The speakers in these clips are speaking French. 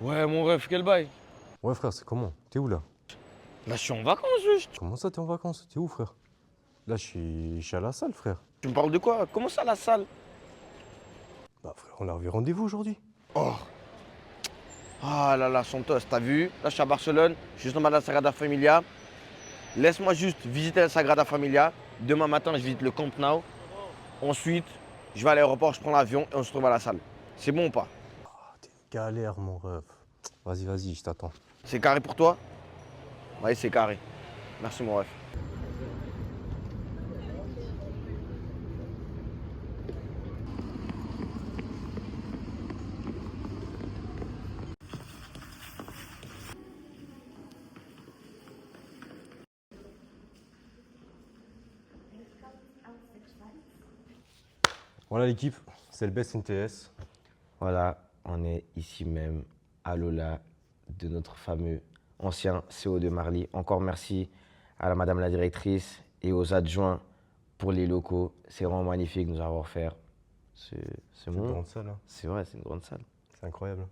Ouais, mon ref, quel bail? Ouais frère, c'est comment? T'es où là? Là, je suis en vacances, juste. Comment ça t'es en vacances? T'es où frère? Là je suis à la salle frère. Tu me parles de quoi? Comment ça, la salle? Bah frère, on a eu rendez-vous aujourd'hui. Oh, ah là là, Santos, t'as vu? Là, je suis à Barcelone, je suis juste en bas de la Sagrada Familia. Laisse-moi juste visiter la Sagrada Familia. Demain matin, je visite le Camp Nou. Ensuite, je vais à l'aéroport, je prends l'avion et on se retrouve à la salle. C'est bon ou pas? Ah, t'es une galère mon ref. Vas-y, je t'attends. C'est carré pour toi? Oui, c'est carré. Merci, mon ref. Voilà l'équipe, c'est le best NTS. Voilà, on est ici même à Lola de notre fameux ancien CO de Marly. Encore merci à la madame la directrice et aux adjoints pour les locaux. C'est vraiment magnifique de nous avoir offert ce C'est une monde. grande salle, hein. C'est vrai, c'est une grande salle. C'est incroyable.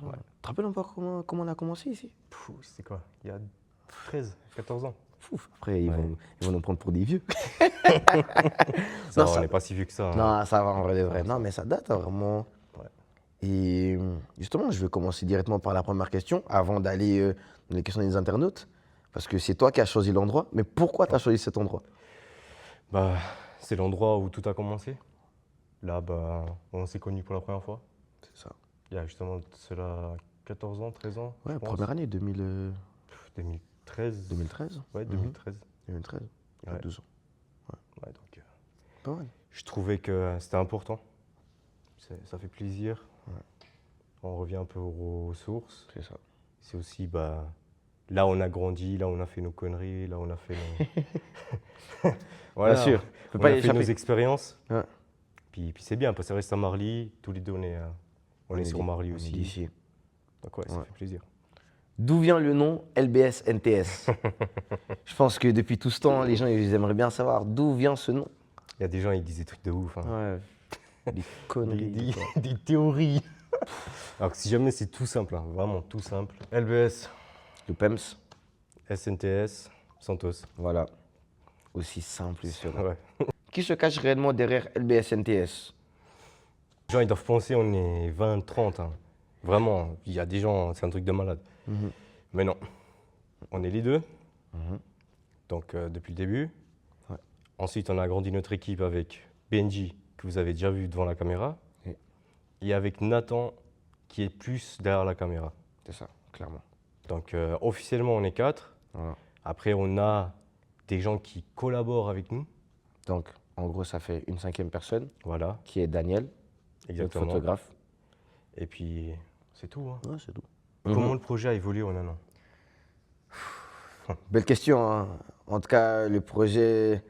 Ouais. Tu te rappelles encore comment on a commencé ici? C'était quoi? Il y a 13, 14 ans. Fouf. Après, ils Ouais. vont nous prendre pour des vieux. Ça, Non, on ça- n'est pas si vieux que ça, hein. Non, ça va en vrai de vrai. Non, mais ça date hein, vraiment. Ouais. Et justement, je vais commencer directement par la première question avant d'aller dans les questions des internautes. Parce que c'est toi qui as choisi l'endroit. Mais pourquoi tu as choisi cet endroit? Bah, c'est l'endroit où tout a commencé. Là, bah, on s'est connus pour la première fois. C'est ça. Il y a justement cela 14 ans, 13 ans, je Ouais, pense. première année, 2013. 2013. Ouais, 2013. 2013. Il y a Ouais. 12 ans. Ouais, donc, Pas mal. je trouvais que c'était important. Ça fait plaisir. Ouais. On revient un peu aux sources. C'est ça. C'est aussi, bah, là on a grandi, là on a fait nos conneries, là on a fait nos... Voilà, Bien sûr. Faut on pas y a fait nos échapper. expériences. Ouais. Puis c'est bien, parce que ça reste à Marly. Tous les deux, on est sur Marly On est aussi. d'ici. Donc ouais, ça Ouais. fait plaisir. D'où vient le nom LBS NTS? Je pense que depuis tout ce temps, les gens ils aimeraient bien savoir d'où vient ce nom. Il y a des gens, ils disent des trucs de ouf, hein. Ouais. Des conneries. Des, quoi. des théories. Alors que si jamais c'est tout simple, hein, vraiment tout simple. LBS, Le PEMS. SNTS, Santos. Voilà. Aussi simple et sûr. Ouais. Qui se cache réellement derrière LBS NTS? Les gens, ils doivent penser on est 20, 30, hein. Vraiment, il y a des gens, c'est un truc de malade. Mhm. Mais non, on est les deux. Mhm. Donc depuis le début. Ouais. Ensuite, on a agrandi notre équipe avec Benji, que vous avez déjà vu devant la caméra. Oui. Et avec Nathan, qui est plus derrière la caméra. C'est ça, clairement. Donc officiellement, on est 4. Voilà. Après, on a des gens qui collaborent avec nous. Donc, en gros, ça fait une cinquième personne Voilà, qui est Daniel, notre exactement. photographe. Et puis, c'est tout, hein. Ouais, c'est tout. Comment le projet a évolué en un an? Belle question. Hein. En tout cas, le projet,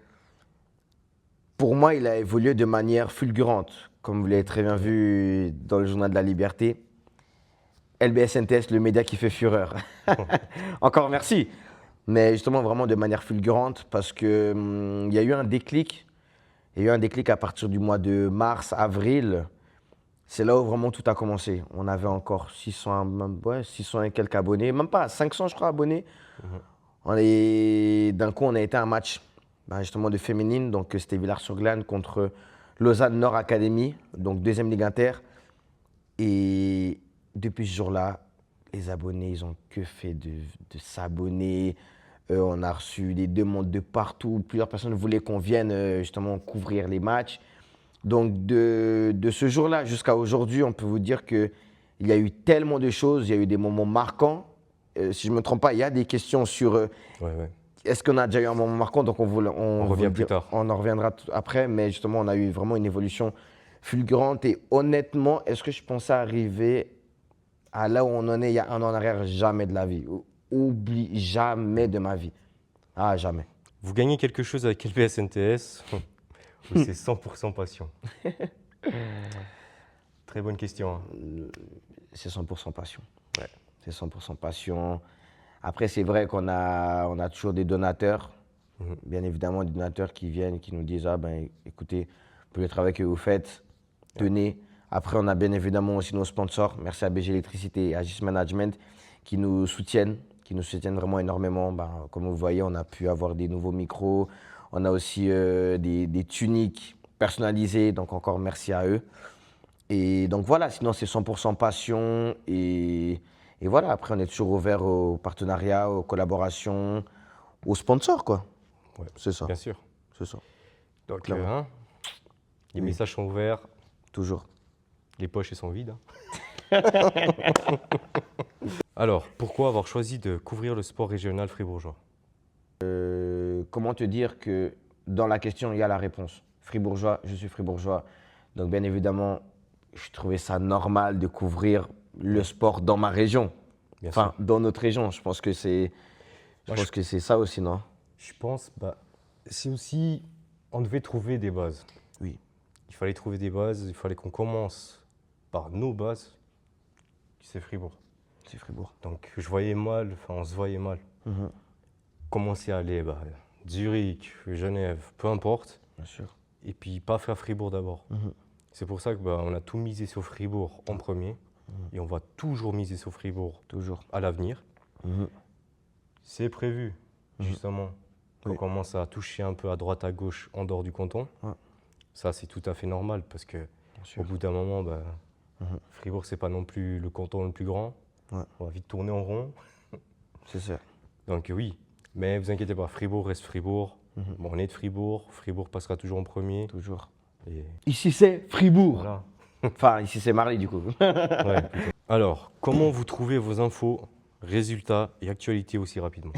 pour moi, il a évolué de manière fulgurante. Comme vous l'avez très bien vu dans le journal de la Liberté. LBS NTS, le média qui fait fureur. Encore merci. Mais justement, vraiment de manière fulgurante parce que il y a eu un déclic. Il y a eu un déclic à partir du mois de mars, avril. C'est là où vraiment tout a commencé. On avait encore 600, 600 et quelques abonnés, même pas 500 je crois abonnés. D'un coup, on a été à un match justement de féminine, donc c'était Villars-sur-Glâne contre Lausanne Nord Academy, donc deuxième ligue inter. Et depuis ce jour-là, les abonnés, ils ont que fait de s'abonner. On a reçu des demandes de partout. Plusieurs personnes voulaient qu'on vienne justement couvrir les matchs. Donc de ce jour-là jusqu'à aujourd'hui, on peut vous dire qu'il y a eu tellement de choses, il y a eu des moments marquants. Si je ne me trompe pas, il y a des questions sur Ouais. est-ce qu'on a déjà eu un moment marquant. Donc on revient plus tard. On en reviendra après, mais justement, on a eu vraiment une évolution fulgurante. Et honnêtement, est-ce que je pensais arriver à là où on en est il y a un an en arrière? Jamais de la vie. Oublie, jamais de ma vie. Ah, jamais. Vous gagnez quelque chose avec LBS NTS ou c'est 100% passion? Très bonne question, hein. C'est 100% passion. Ouais. C'est 100% passion. Après, c'est vrai qu'on a toujours des donateurs, bien évidemment, des donateurs qui viennent, qui nous disent, ah ben écoutez, pour le travail que vous faites, tenez, Après, on a bien évidemment aussi nos sponsors. Merci à BG Électricité et Agis Management qui nous soutiennent vraiment énormément. Ben, comme vous voyez, on a pu avoir des nouveaux micros. On a aussi des tuniques personnalisées, donc encore merci à eux. Et donc voilà, sinon c'est 100% passion et voilà, après on est toujours ouvert aux partenariats, aux collaborations, aux sponsors quoi. Ouais, C'est ça, bien sûr. c'est ça, Donc, clairement. les Oui. messages sont ouverts, Toujours. les poches elles sont vides. Alors, pourquoi avoir choisi de couvrir le sport régional fribourgeois? Comment te dire que dans la question, il y a la réponse. Fribourgeois, je suis fribourgeois. Donc, bien évidemment, je trouvais ça normal de couvrir le sport dans ma région. Bien Enfin, sûr. dans notre région. Je pense que c'est Moi, ça aussi, non? je pense, c'est aussi, on devait trouver des bases. Oui, Il fallait trouver des bases, il fallait qu'on commence par nos bases, c'est Fribourg. c'est Fribourg. Donc, je voyais mal, enfin, on se voyait mal. Mhm, Commencer à aller, Zurich, Genève, peu importe, bien sûr. et puis pas faire Fribourg d'abord. Mhm, C'est pour ça que on a tout misé sur Fribourg en premier, et on va toujours miser sur Fribourg toujours. à l'avenir. Mhm, C'est prévu, justement, qu'on Oui. commence à toucher un peu à droite, à gauche, en dehors du canton. Ouais. Ça, c'est tout à fait normal, parce que bien sûr. au bout d'un moment, Fribourg, c'est pas non plus le canton le plus grand. Ouais. On va vite tourner en rond. C'est ça. Donc oui, mais vous inquiétez pas, Fribourg reste Fribourg. Bon, on est de Fribourg, Fribourg passera toujours en premier. Toujours. Et Ici, c'est Fribourg. voilà. Enfin, ici, c'est Marly, du coup. Ouais, plutôt. Alors, comment vous trouvez vos infos, résultats et actualités aussi rapidement?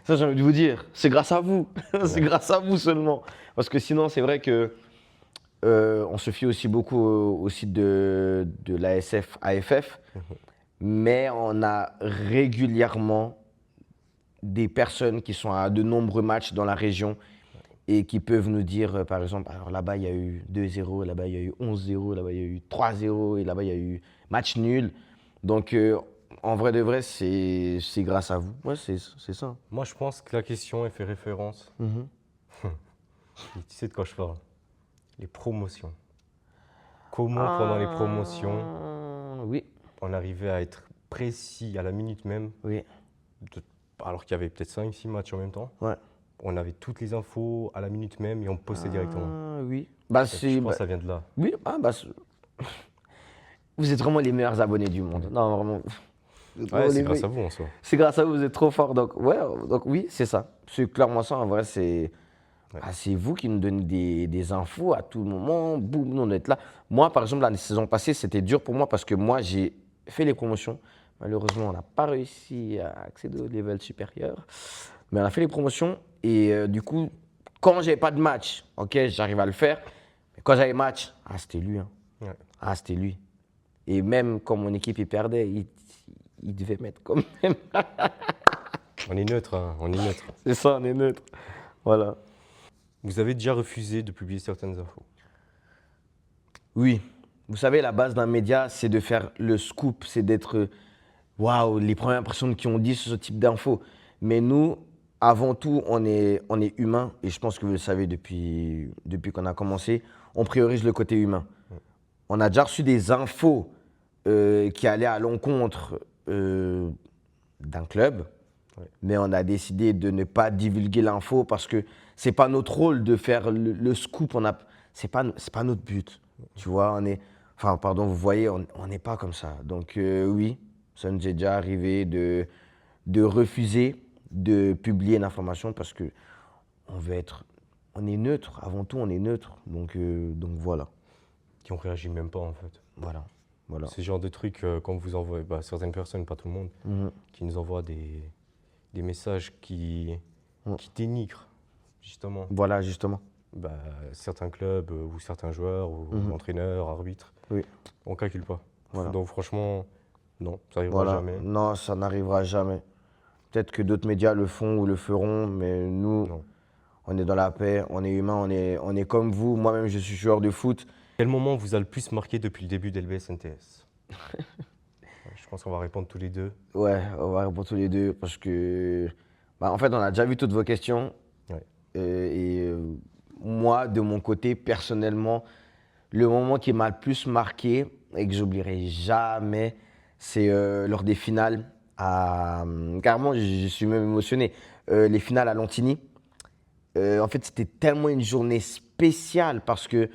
Ça, j'ai envie de vous dire, c'est grâce à vous. C'est Ouais. grâce à vous seulement. Parce que sinon, c'est vrai que on se fie aussi beaucoup au site de l'ASF, AFF, mais on a régulièrement des personnes qui sont à de nombreux matchs dans la région et qui peuvent nous dire, par exemple, alors là-bas, il y a eu 2-0, là-bas, il y a eu 11-0, là-bas, il y a eu 3-0, et là-bas, il y a eu match nul. Donc, en vrai de vrai, c'est grâce à vous. Ouais, c'est ça. Moi, je pense que la question, elle fait référence. Mhm. Et tu sais de quoi je parle? Les promotions. Comment, pendant les promotions, Oui, on arrivait à être précis à la minute même, oui, alors qu'il y avait peut-être 5-6 matchs en même temps. ouais. On avait toutes les infos à la minute même et on postait directement. Oui. Bah, Donc, je pense que ça vient de là. oui, vous êtes vraiment les meilleurs abonnés du monde. Non, vraiment. Vous êtes vraiment Ouais, c'est les grâce à me- vous en soi. C'est grâce à vous, vous êtes trop forts. Donc, ouais, donc oui, c'est ça. C'est clairement ça, en vrai, c'est. Ouais. C'est vous qui nous donnez des infos à tout moment. Boum, nous, on est là. Moi, par exemple, la saison passée, c'était dur pour moi parce que moi, j'ai fait les promotions. Malheureusement, on n'a pas réussi à accéder au level supérieur. Mais on a fait les promotions. Et du coup, quand j'avais pas de match, ok, j'arrive à le faire. Mais quand j'avais match, c'était lui. Hein. Ouais. C'était lui. Et même quand mon équipe il perdait, il devait mettre quand même. On est neutre, hein, on est neutre. C'est ça, on est neutre. Voilà. Vous avez déjà refusé de publier certaines infos. Oui. Vous savez, la base d'un média, c'est de faire le scoop, c'est d'être, waouh, les premières personnes qui ont dit ce type d'infos. Mais nous, avant tout, on est humain, et je pense que vous le savez depuis qu'on a commencé, on priorise le côté humain. On a déjà reçu des infos qui allaient à l'encontre d'un club, Ouais. mais on a décidé de ne pas divulguer l'info parce que c'est pas notre rôle de faire le scoop. C'est pas notre but. Tu vois, enfin, pardon, vous voyez, on n'est pas comme ça. Donc oui, ça nous est déjà arrivé de refuser de publier une information parce que on est neutre. Avant tout, on est neutre. Donc voilà, Qui ont réagi même pas en fait. voilà. C'est le genre de truc qu'on vous envoie, certaines personnes, pas tout le monde, Mhm. qui nous envoient des messages qui dénigrent justement Voilà, justement. certains clubs ou certains joueurs ou entraîneurs, arbitres. Oui. On calcule pas. Voilà. Donc franchement, non, ça arrivera Voilà. jamais. Non, ça n'arrivera jamais. Peut-être que d'autres médias le font ou le feront, mais nous, Non. on est dans la paix, on est humain, on est comme vous. Moi-même, je suis joueur de foot. Quel moment vous a le plus marqué depuis le début d'LBS NTS? Je pense qu'on va répondre tous les deux. Ouais, on va répondre tous les deux parce que, en fait, on a déjà vu toutes vos questions. Ouais. Et moi, de mon côté, personnellement, le moment qui m'a le plus marqué et que j'oublierai jamais, c'est lors des finales. Carrément, je suis même émotionné. Les finales à Lantigny. En fait, c'était tellement une journée spéciale parce que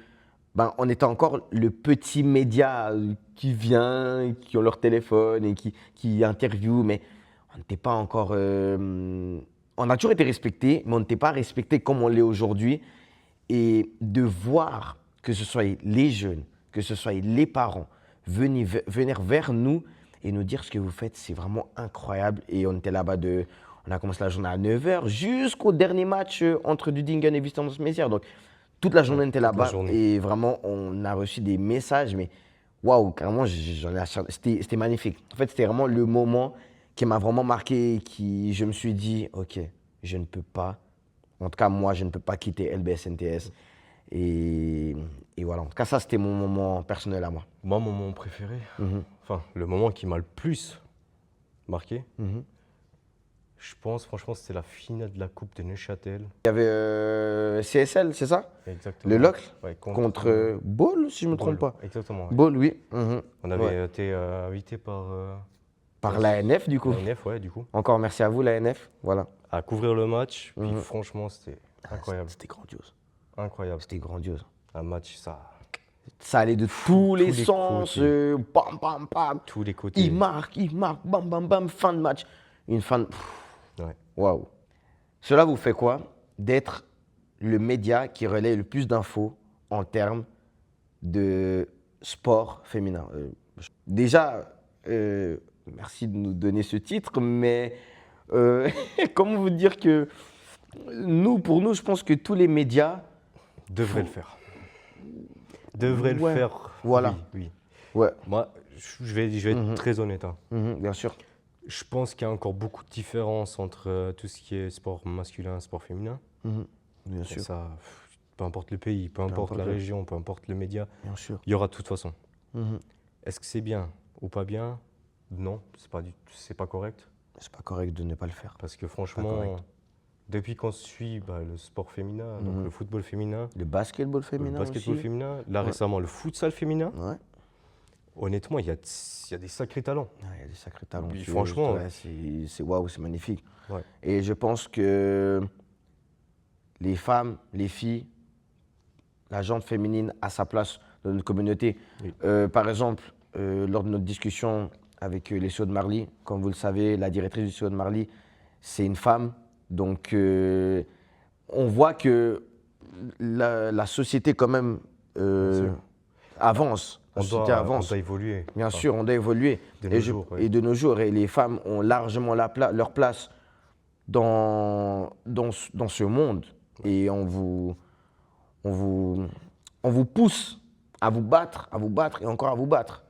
ben, on était encore le petit média qui vient, qui ont leur téléphone et qui interview, mais on n'était pas encore. On a toujours été respecté, mais on n'était pas respecté comme on l'est aujourd'hui. Et de voir que ce soit les jeunes, que ce soit les parents venir vers nous et nous dire ce que vous faites, c'est vraiment incroyable. Et on était là-bas on a commencé la journée à 9h jusqu'au dernier match entre Dudingen et Vissernes-Messières. Donc, toute la journée, on était Toute la là-bas journée. et vraiment, on a reçu des messages, mais waouh, carrément, c'était magnifique. En fait, c'était vraiment le moment qui m'a vraiment marqué et je me suis dit, ok, je ne peux pas, en tout cas, moi, je ne peux pas quitter LBS NTS. Et voilà, en tout cas, ça, c'était mon moment personnel à moi. Moi, mon moment préféré, Mhm. enfin, le moment qui m'a le plus marqué, Mhm. je pense, franchement, c'était la finale de la Coupe de Neuchâtel. Il y avait CSL, c'est ça? Exactement. Le Locle Ouais, contre Ball, si je ne me trompe Ball. pas. Exactement. Ouais. Ball, oui. Mhm. On avait Ouais. été invité par Par l'ANF, du coup. l'ANF, ouais, du coup, Encore merci à vous, l'ANF. Voilà. à couvrir le match. Puis Mhm. franchement, c'était incroyable. C'était grandiose. Incroyable. C'était grandiose. Un match, ça, Ça allait de tous les les sens. côtés. Bam, bam, bam. tous les côtés. Il marque, bam, bam, bam. Fin de match. Une fin de. Ouais. Waouh. Cela vous fait quoi d'être le média qui relaie le plus d'infos en termes de sport féminin? Déjà, merci de nous donner ce titre, mais comment vous dire que pour nous, je pense que tous les médias, Devrait le faire. Devrait Ouais, le faire. voilà. Oui, oui. ouais, Moi, je vais être Mhm. très honnête, hein. bien sûr. Je pense qu'il y a encore beaucoup de différences entre tout ce qui est sport masculin et sport féminin. Bien Et sûr, ça, peu importe le pays, peu importe importe la le- région, peu importe le média, bien sûr. il y aura de toute façon. Mhm. Est-ce que c'est bien ou pas bien? Non, c'est pas correct. C'est pas correct de ne pas le faire. Parce que correct. franchement, depuis qu'on suit le sport féminin, donc le football féminin, Le basketball le féminin basketball aussi. féminin, là Ouais. récemment le futsal féminin, Ouais. honnêtement, il y a des sacrés talents. Ouais, il y a des sacrés talents. Puis franchement, c'est waouh, c'est magnifique. Ouais. Et je pense que les femmes, les filles, la gente féminine a sa place dans notre communauté. Oui. Par exemple, lors de notre discussion avec les CO de Marly, comme vous le savez, la directrice du CO de Marly, c'est une femme. Donc, on voit que la société, quand même, sûr. avance. La On société doit, avance. on doit évoluer. Bien Enfin, sûr, on doit évoluer. de et, nos jours, oui. et de nos jours, et les femmes ont largement leur place dans ce monde. Et on vous pousse à vous battre et encore à vous battre.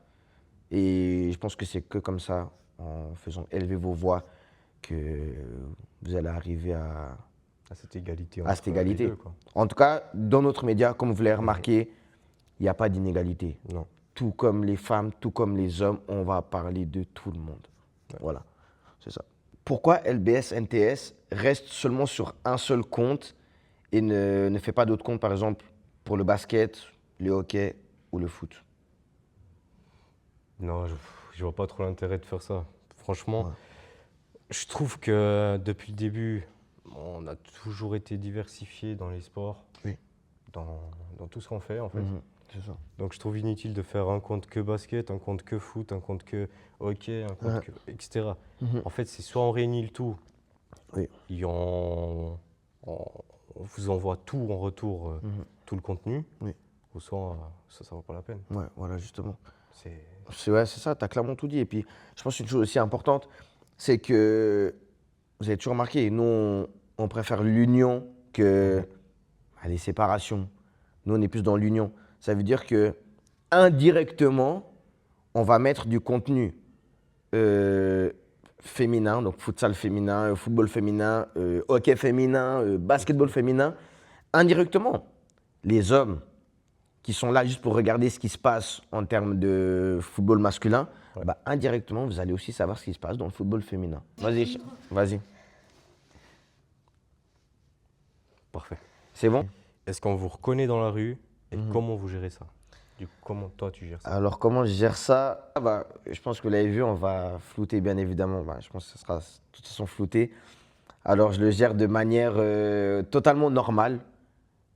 Et je pense que c'est que comme ça, en faisant élever vos voix, que vous allez arriver à cette égalité. à cette entre égalité. les deux, quoi. En tout cas, dans notre média, comme vous l'avez remarqué, il n'y a pas d'inégalité. Non. Tout comme les femmes, tout comme les hommes, on va parler de tout le monde. Voilà, c'est ça. Pourquoi LBS NTS reste seulement sur un seul compte et ne fait pas d'autres comptes, par exemple, pour le basket, le hockey ou le foot? Non, je vois pas trop l'intérêt de faire ça. Franchement, Ouais. je trouve que depuis le début, on a toujours été diversifié dans les sports, Oui. dans tout ce qu'on fait en fait. C'est ça. Donc je trouve inutile de faire un compte que basket, un compte que foot, un compte que hockey, un compte Ouais. que, etc. En fait, c'est soit on réunit le tout, Oui. et on vous envoie tout en retour, tout le contenu, Oui. ou soit ça vaut pas la peine. Ouais, voilà, justement. C'est C'est ça, tu as clairement tout dit. Et puis, je pense qu'une chose aussi importante, c'est que, vous avez toujours remarqué, nous, on préfère l'union que les séparations. Nous, on est plus dans l'union. Ça veut dire que, indirectement, on va mettre du contenu féminin, donc futsal féminin, football féminin, hockey féminin, basketball féminin. Indirectement, les hommes qui sont là juste pour regarder ce qui se passe en termes de football masculin, bah, indirectement, vous allez aussi savoir ce qui se passe dans le football féminin. Vas-y, vas-y. parfait. C'est bon? Est-ce qu'on vous reconnaît dans la rue et comment vous gérez ça? Du coup, comment toi tu gères ça? Alors, comment je gère ça? Je pense que vous l'avez vu, on va flouter, bien évidemment. Je pense que ce sera de toute façon flouté. Alors, je le gère de manière totalement normale.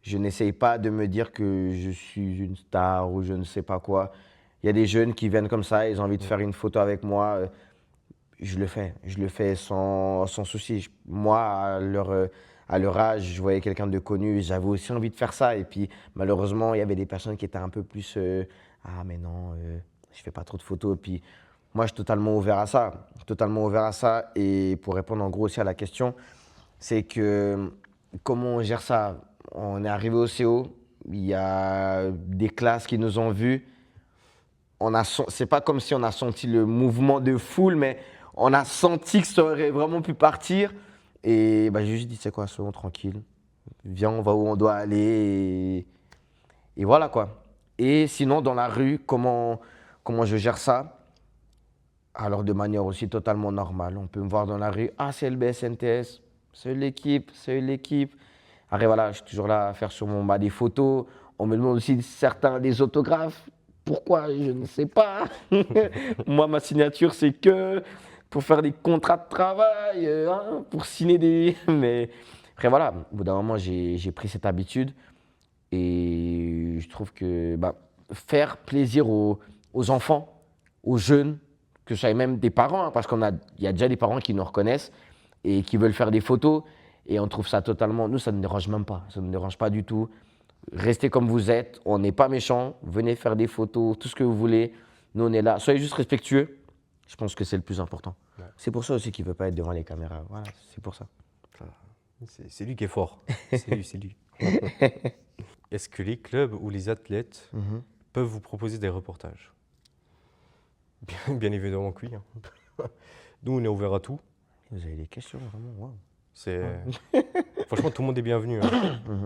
Je n'essaye pas de me dire que je suis une star ou je ne sais pas quoi. Il y a des jeunes qui viennent comme ça, ils ont envie de faire une photo avec moi. Je le fais. Je le fais sans souci. Moi, à leur âge, je voyais quelqu'un de connu, j'avais aussi envie de faire ça. Et puis, malheureusement, il y avait des personnes qui étaient un peu plus ah, mais non, je fais pas trop de photos. Et puis, moi, je suis totalement ouvert à ça. Totalement ouvert à ça. Et pour répondre en gros aussi à la question, c'est que comment on gère ça? On est arrivé au CO, il y a des classes qui nous ont vus. C'est pas comme si on a senti le mouvement de foule, mais on a senti que ça aurait vraiment pu partir. Et j'ai juste dit, c'est quoi, soyons tranquille. Viens, on va où on doit aller. Et voilà quoi. Et sinon, dans la rue, comment je gère ça? Alors, de manière aussi totalement normale. On peut me voir dans la rue. Ah, c'est le BSNTS. C'est l'équipe, c'est l'équipe. Après, voilà, je suis toujours là à faire sur mon bas des photos. On me demande aussi certains des autographes. Pourquoi? Je ne sais pas. Moi, ma signature, c'est que pour faire des contrats de travail, pour signer des. Mais après, voilà, au bout d'un moment, j'ai pris cette habitude. Et je trouve que faire plaisir aux enfants, aux jeunes, que ce soit même des parents, parce il y a déjà des parents qui nous reconnaissent et qui veulent faire des photos. Et on trouve ça totalement. Nous, ça ne nous dérange même pas. Ça ne nous dérange pas du tout. Restez comme vous êtes. On n'est pas méchants. Venez faire des photos, tout ce que vous voulez. Nous, on est là. Soyez juste respectueux. Je pense que c'est le plus important. Ouais. C'est pour ça aussi qu'il ne veut pas être devant les caméras. Voilà, c'est pour ça. C'est lui qui est fort. C'est lui. Est-ce que les clubs ou les athlètes peuvent vous proposer des reportages? Bien évidemment que oui. Nous, on est ouvert à tout. Vous avez des questions, vraiment, wow. Franchement, tout le monde est bienvenu.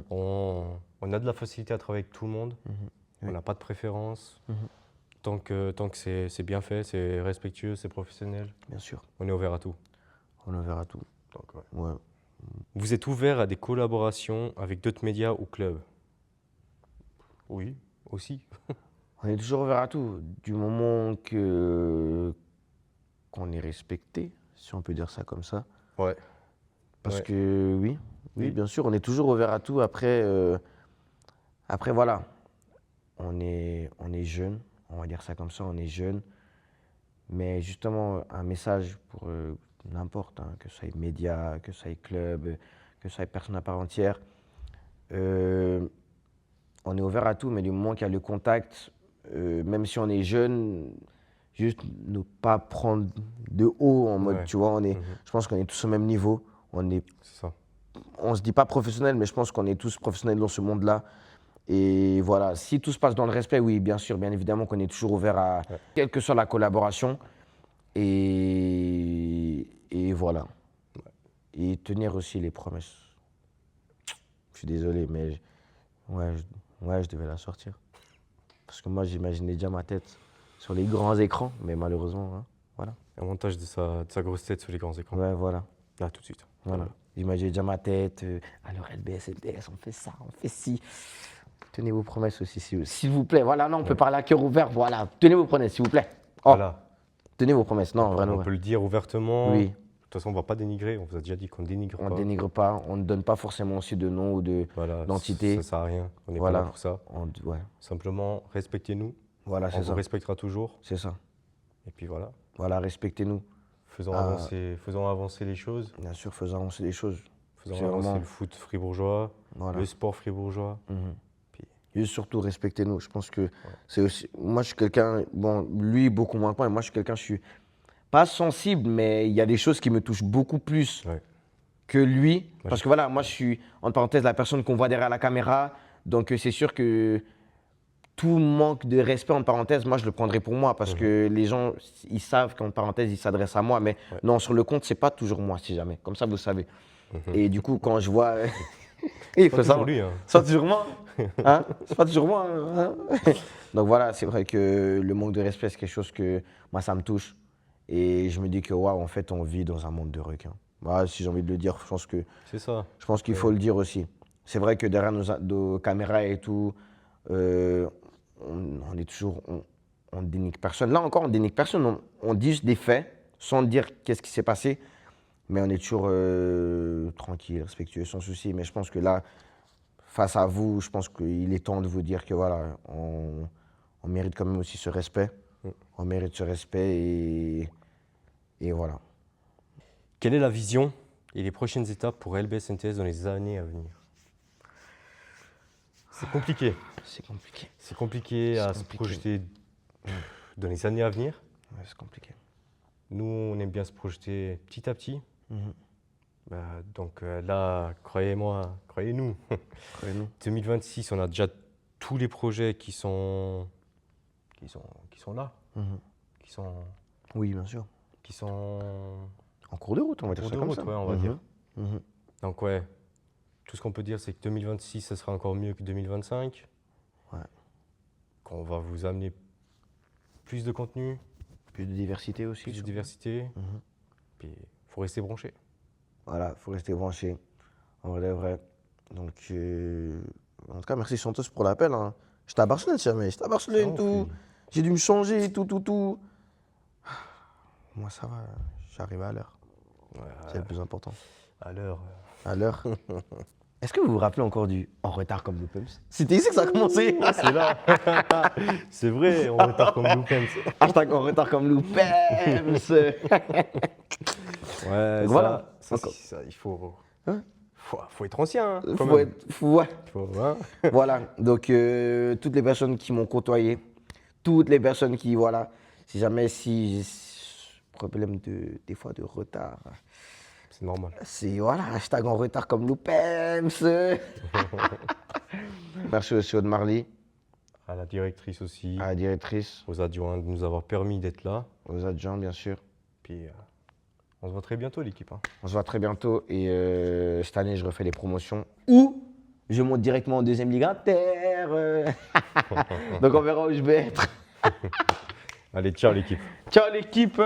On a de la facilité à travailler avec tout le monde. On n'a pas de préférence. Tant que c'est bien fait, c'est respectueux, c'est professionnel. Bien sûr. On est ouvert à tout. On est ouvert à tout. Donc, ouais. Ouais. Vous êtes ouvert à des collaborations avec d'autres médias ou clubs? Oui, aussi. On est toujours ouvert à tout, du moment qu'on est respecté, si on peut dire ça comme ça. Ouais. Parce Ouais. que oui, bien sûr, on est toujours ouvert à tout. Après voilà, on est jeune, on va dire ça comme ça, on est jeune. Mais justement, un message pour n'importe, que ce soit média, que ce soit club, que ce soit personne à part entière. On est ouvert à tout, mais du moment qu'il y a le contact, même si on est jeune, juste ne pas prendre de haut en mode, tu vois, je pense qu'on est tous au même niveau. C'est ça. On se dit pas professionnel, mais je pense qu'on est tous professionnels dans ce monde-là. Et voilà, si tout se passe dans le respect, oui, bien sûr, bien évidemment qu'on est toujours ouvert à quelle que soit la collaboration. Et voilà. Et tenir aussi les promesses. Je suis désolé, mais je devais la sortir. Parce que moi, j'imaginais déjà ma tête sur les grands écrans, mais malheureusement, voilà. Avantage de sa grosse tête sur les grands écrans. Ouais, voilà. Là, tout de suite. Voilà. J'imaginais déjà ma tête. Alors, LBS, LDS, on fait ça, on fait ci. Tenez vos promesses aussi, s'il vous plaît. Voilà, non, on peut parler à cœur ouvert. Voilà, tenez vos promesses, s'il vous plaît. Oh, Voilà. tenez vos promesses. Non, vraiment. On peut le dire ouvertement. Oui. De toute façon, on ne va pas dénigrer. On vous a déjà dit qu'on ne dénigre On pas. ne dénigre pas, on ne donne pas forcément aussi de nom ou d'entité. Ça ne sert à rien. On n'est Voilà. pas là pour ça. Simplement, respectez-nous. Voilà, On c'est vous ça. respectera toujours. C'est ça. Et puis voilà. Voilà, respectez-nous. Faisons avancer les choses. Bien sûr, faisons avancer les choses. Faisons avancer le foot fribourgeois, le sport fribourgeois. Juste surtout, respectez-nous. Je pense que c'est aussi. Moi, je suis quelqu'un. Bon, lui, beaucoup moins que moi. Et moi, je suis quelqu'un, je suis pas sensible, mais il y a des choses qui me touchent beaucoup plus que lui. Parce que voilà, moi, je suis, entre parenthèses, la personne qu'on voit derrière la caméra. Donc, c'est sûr que tout manque de respect, entre parenthèses, moi, je le prendrai pour moi. Parce que les gens, ils savent qu'entre parenthèses, ils s'adressent à moi. Mais non, sur le compte, c'est pas toujours moi, si jamais. Comme ça, vous savez. Et du coup, quand je vois. Il faut ça. Lui, hein. C'est pas toujours moi. Hein? C'est pas toujours moi. Hein? Donc voilà, c'est vrai que le manque de respect, c'est quelque chose que moi, ça me touche. Et je me dis que, waouh, en fait, on vit dans un monde de requins. Voilà, si j'ai envie de le dire, je pense que. C'est ça. Je pense qu'il faut le dire aussi. C'est vrai que derrière nos caméras et tout, on est toujours, on dénigre personne. Là encore, on dénigre personne. On dit juste des faits sans dire qu'est-ce qui s'est passé. Mais on est toujours tranquille, respectueux, sans souci. Mais je pense que là, face à vous, je pense qu'il est temps de vous dire que voilà, on mérite quand même aussi ce respect. On mérite ce respect et voilà. Quelle est la vision et les prochaines étapes pour LBS NTS dans les années à venir? C'est compliqué. C'est compliqué. C'est compliqué à se projeter dans les années à venir. Ouais, c'est compliqué. Nous, on aime bien se projeter petit à petit. Mhm. Donc là, croyez-moi, croyez-nous, Croyez-nous. 2026, on a déjà tous les projets qui sont là, Mhm. Oui, bien sûr. qui sont En cours de route, on va en dire cours ça de comme route, ça. ouais, on va dire. Mhm. Donc ouais, tout ce qu'on peut dire, c'est que 2026, ça sera encore mieux que 2025. Ouais. Qu'on va vous amener plus de contenu, Plus de diversité aussi. plus de surtout. diversité. Mhm. Puis il faut rester branché. Voilà, il faut rester branché. En vrai, vrai. Donc, en tout cas, merci Santos pour l'appel. Hein. J'étais à Barcelone, jamais. J'étais à Barcelone, Ça, tout. J'ai dû me changer, tout. Moi, ça va. J'arrive à l'heure. Ouais, C'est le plus important. à l'heure. À l'heure. Est-ce que vous vous rappelez encore du en retard comme le Pumps? C'était ici que ça a commencé. C'est là. C'est vrai, on retard comme Loopens. Hashtag en retard comme le Pumps. Ouais, Donc voilà. il faut, Hein faut être ancien. Hein, quand Faut même. ouais. Hein. Voilà, donc toutes les personnes qui m'ont côtoyé, toutes les personnes qui, voilà, si jamais si j'ai problème des fois de retard, C'est normal. c'est voilà, hashtag en retard comme Loupems. Merci aussi Aude Marly, À la directrice aussi, à la directrice, aux adjoints de nous avoir permis d'être là. aux adjoints bien sûr. Puis on se voit très bientôt l'équipe. Hein. On se voit très bientôt et cette année je refais les promotions ou je monte directement en deuxième ligue inter. Donc on verra où je vais être. Allez, ciao l'équipe. Ciao l'équipe.